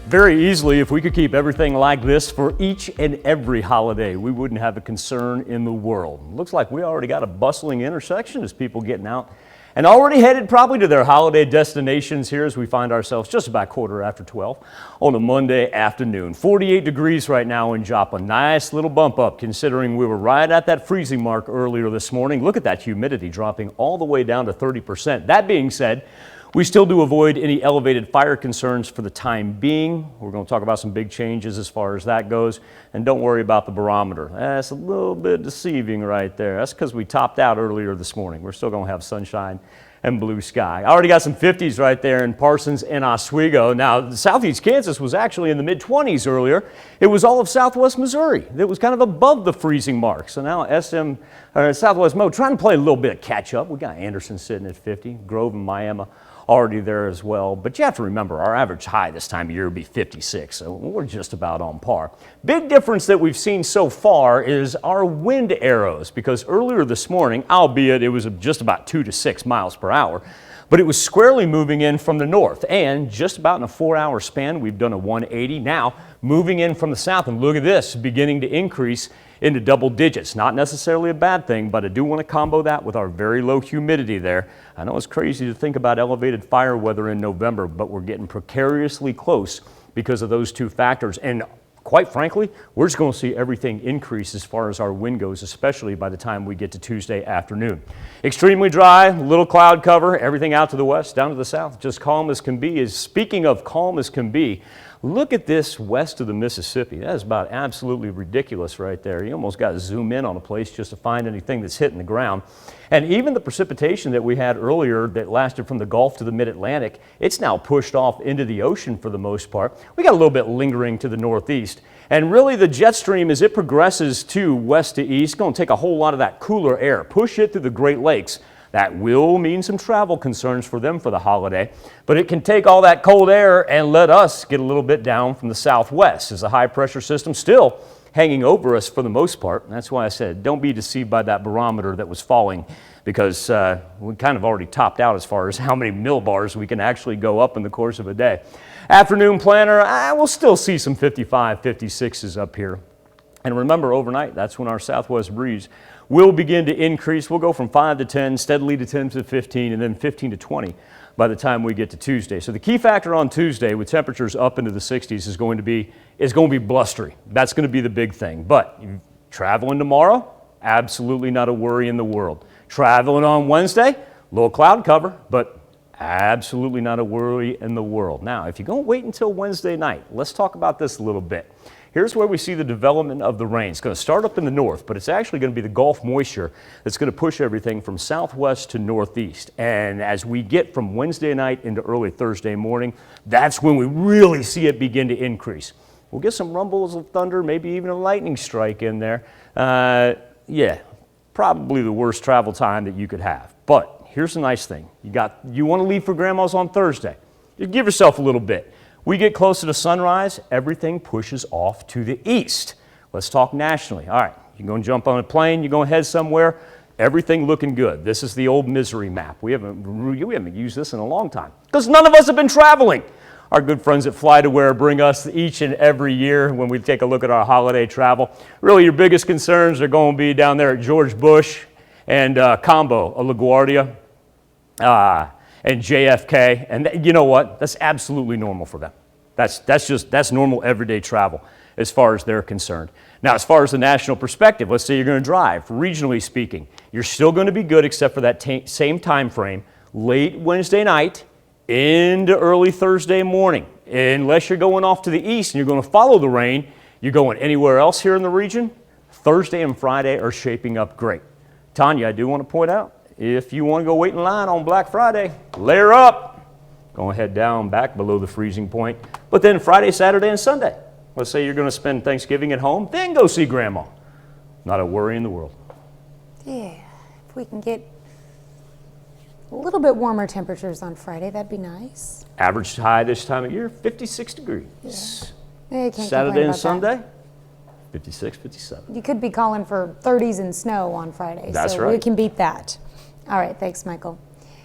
Very easily, if we could keep everything like this for each and every holiday, we wouldn't have a concern in the world. Looks like we already got a bustling intersection as people getting out and already headed probably to their holiday destinations here as we find ourselves just about 12:15 on a Monday afternoon. 48 degrees right now in Joplin. Nice little bump up considering we were right at that freezing mark earlier this morning. Look at that humidity dropping all the way down to 30%. That being said, we still do avoid any elevated fire concerns for the time being. We're going to talk about some big changes as far as that goes. And don't worry about the barometer. That's a little bit deceiving right there. That's because we topped out earlier this morning. We're still going to have sunshine and blue sky. I already got some 50s right there in Parsons and Oswego. Now, southeast Kansas was actually in the mid-20s earlier. It was all of southwest Missouri that was kind of above the freezing mark. So now Southwest Mo trying to play a little bit of catch up. We got Anderson sitting at 50, Grove and Miami already there as well. But you have to remember, our average high this time of year would be 56, so we're just about on par. Big difference that we've seen so far is our wind arrows, because earlier this morning, albeit it was just about 2 to 6 miles per hour, but it was squarely moving in from the north, and just about in a 4-hour span, we've done a 180. Now, moving in from the south, and look at this, beginning to increase into double digits. Not necessarily a bad thing, but I do want to combo that with our very low humidity there. I know it's crazy to think about elevated fire weather in November, but we're getting precariously close because of those two factors. And quite frankly, we're just going to see everything increase as far as our wind goes, especially by the time we get to Tuesday afternoon. Extremely dry, little cloud cover, everything out to the west, down to the south, just calm as can be. Speaking of calm as can be, look at this west of the Mississippi. That is about absolutely ridiculous right there. You almost got to zoom in on a place just to find anything that's hitting the ground. And even the precipitation that we had earlier that lasted from the Gulf to the Mid-Atlantic, it's now pushed off into the ocean for the most part. We got a little bit lingering to the northeast. And really the jet stream, as it progresses to west to east, going to take a whole lot of that cooler air, push it through the Great Lakes. That will mean some travel concerns for them for the holiday, but it can take all that cold air and let us get a little bit down from the southwest as the high pressure system still hanging over us for the most part. And that's why I said don't be deceived by that barometer that was falling, because we kind of already topped out as far as how many millibars we can actually go up in the course of a day. Afternoon planner, we'll still see some 55, 56s up here. And remember, overnight, that's when our southwest breeze will begin to increase. We'll go from 5 to 10, steadily to 10 to 15, and then 15 to 20 by the time we get to Tuesday. So the key factor on Tuesday with temperatures up into the 60s is going to be blustery. That's going to be the big thing. But traveling tomorrow, absolutely not a worry in the world. Traveling on Wednesday, little cloud cover, but absolutely not a worry in the world. Now, if you're going to wait until Wednesday night, let's talk about this a little bit. Here's where we see the development of the rain. It's going to start up in the north, but it's actually going to be the Gulf moisture that's going to push everything from southwest to northeast. And as we get from Wednesday night into early Thursday morning, that's when we really see it begin to increase. We'll get some rumbles of thunder, maybe even a lightning strike in there. Yeah, probably the worst travel time that you could have. But here's the nice thing. You want to leave for Grandma's on Thursday. You give yourself a little bit. We get closer to sunrise, everything pushes off to the east. Let's talk nationally. All right, you're going to jump on a plane, you're going to head somewhere, everything looking good. This is the old misery map. We haven't used this in a long time because none of us have been traveling. Our good friends at FlyToWhere bring us each and every year when we take a look at our holiday travel. Really, your biggest concerns are going to be down there at George Bush and Combo, LaGuardia. And JFK, and you know what? That's absolutely normal for them. That's normal everyday travel as far as they're concerned. Now, as far as the national perspective, let's say you're going to drive, regionally speaking, you're still going to be good except for that same time frame, late Wednesday night into early Thursday morning. Unless you're going off to the east and you're going to follow the rain, you're going anywhere else here in the region, Thursday and Friday are shaping up great. Tanya, I do want to point out, if you want to go wait in line on Black Friday, layer up. Go ahead down back below the freezing point. But then Friday, Saturday, and Sunday. Let's say you're going to spend Thanksgiving at home, then go see Grandma. Not a worry in the world. Yeah, if we can get a little bit warmer temperatures on Friday, that'd be nice. Average high this time of year, 56 degrees. Yeah. Saturday and Sunday, 56, 57. You could be calling for 30s and snow on Friday. That's so right. we can beat that. All right, thanks, Michael.